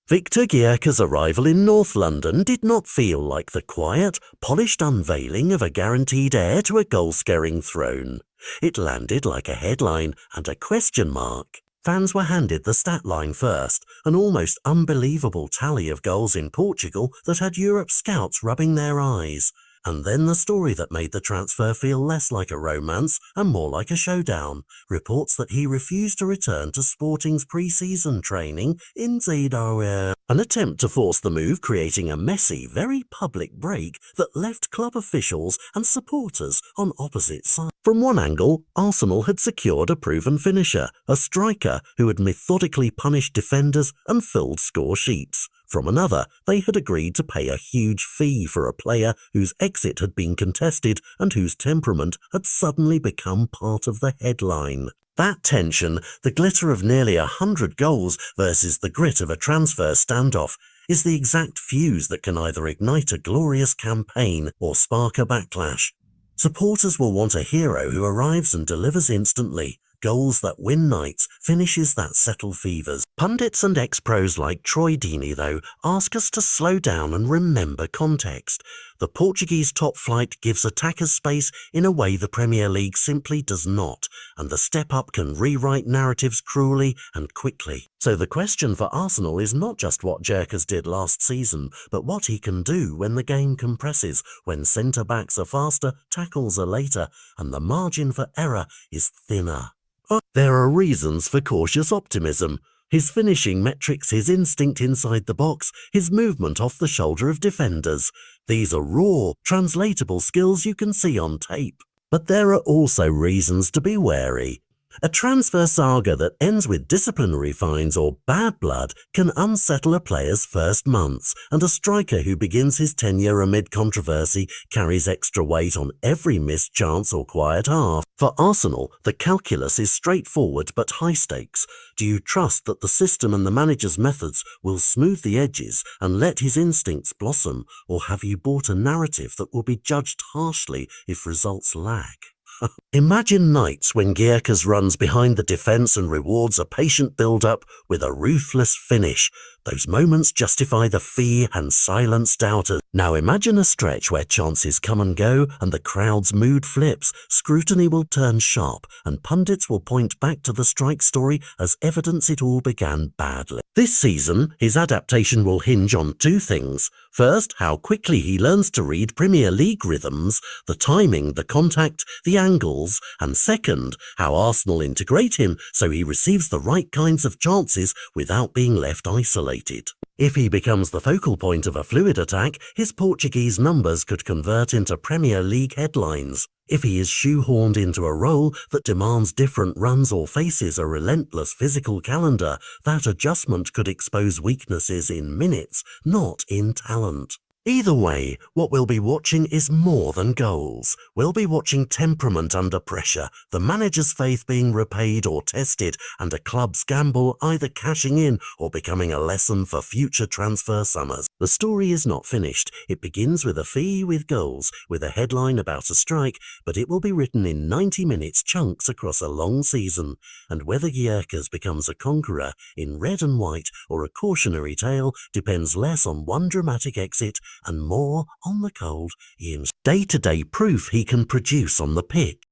Victor Gyökeres' arrival in North London did not feel like the quiet, polished unveiling of a guaranteed heir to a goal-scoring throne. It landed like a headline and a question mark. Fans were handed the stat line first, an almost unbelievable tally of goals in Portugal that had Europe's scouts rubbing their eyes. And then the story that made the transfer feel less like a romance and more like a showdown. Reports that he refused to return to Sporting's pre-season training in GYÖKERES. An attempt to force the move, creating a messy, very public break that left club officials and supporters on opposite sides. From one angle, Arsenal had secured a proven finisher, a striker who had methodically punished defenders and filled score sheets. From another, they had agreed to pay a huge fee for a player whose exit had been contested and whose temperament had suddenly become part of the headline. That tension, the glitter of nearly 100 goals versus the grit of a transfer standoff, is the exact fuse that can either ignite a glorious campaign or spark a backlash. Supporters will want a hero who arrives and delivers instantly. Goals that win nights, finishes that settle fevers. Pundits and ex-pros like Deeney, though, ask us to slow down and remember context. The Portuguese top flight gives attackers space in a way the Premier League simply does not, and the step-up can rewrite narratives cruelly and quickly. So the question for Arsenal is not just what Gyökeres did last season, but what he can do when the game compresses, when centre-backs are faster, tackles are later, and the margin for error is thinner. There are reasons for cautious optimism. His finishing metrics, his instinct inside the box, his movement off the shoulder of defenders. These are raw, translatable skills you can see on tape. But there are also reasons to be wary. A transfer saga that ends with disciplinary fines or bad blood can unsettle a player's first months, and a striker who begins his tenure amid controversy carries extra weight on every missed chance or quiet half. For Arsenal, the calculus is straightforward but high stakes. Do you trust that the system and the manager's methods will smooth the edges and let his instincts blossom, or have you bought a narrative that will be judged harshly if results lag? Imagine nights when Gyökeres runs behind the defence and rewards a patient build-up with a ruthless finish. Those moments justify the fee and silence doubters. Now imagine a stretch where chances come and go and the crowd's mood flips. Scrutiny will turn sharp and pundits will point back to the strike story as evidence it all began badly. This season, his adaptation will hinge on two things. First, how quickly he learns to read Premier League rhythms, the timing, the contact, the angles, and second, how Arsenal integrate him so he receives the right kinds of chances without being left isolated. If he becomes the focal point of a fluid attack, his Portuguese numbers could convert into Premier League headlines. If he is shoehorned into a role that demands different runs or faces a relentless physical calendar, that adjustment could expose weaknesses in minutes, not in talent. Either way, what we'll be watching is more than goals. We'll be watching temperament under pressure, the manager's faith being repaid or tested, and a club's gamble either cashing in or becoming a lesson for future transfer summers. The story is not finished. It begins with a fee with goals, with a headline about a strike, but it will be written in 90 minutes chunks across a long season. And whether Gyökeres becomes a conqueror in red and white or a cautionary tale depends less on one dramatic exit and more on the cold Ian's day-to-day proof he can produce on the pitch.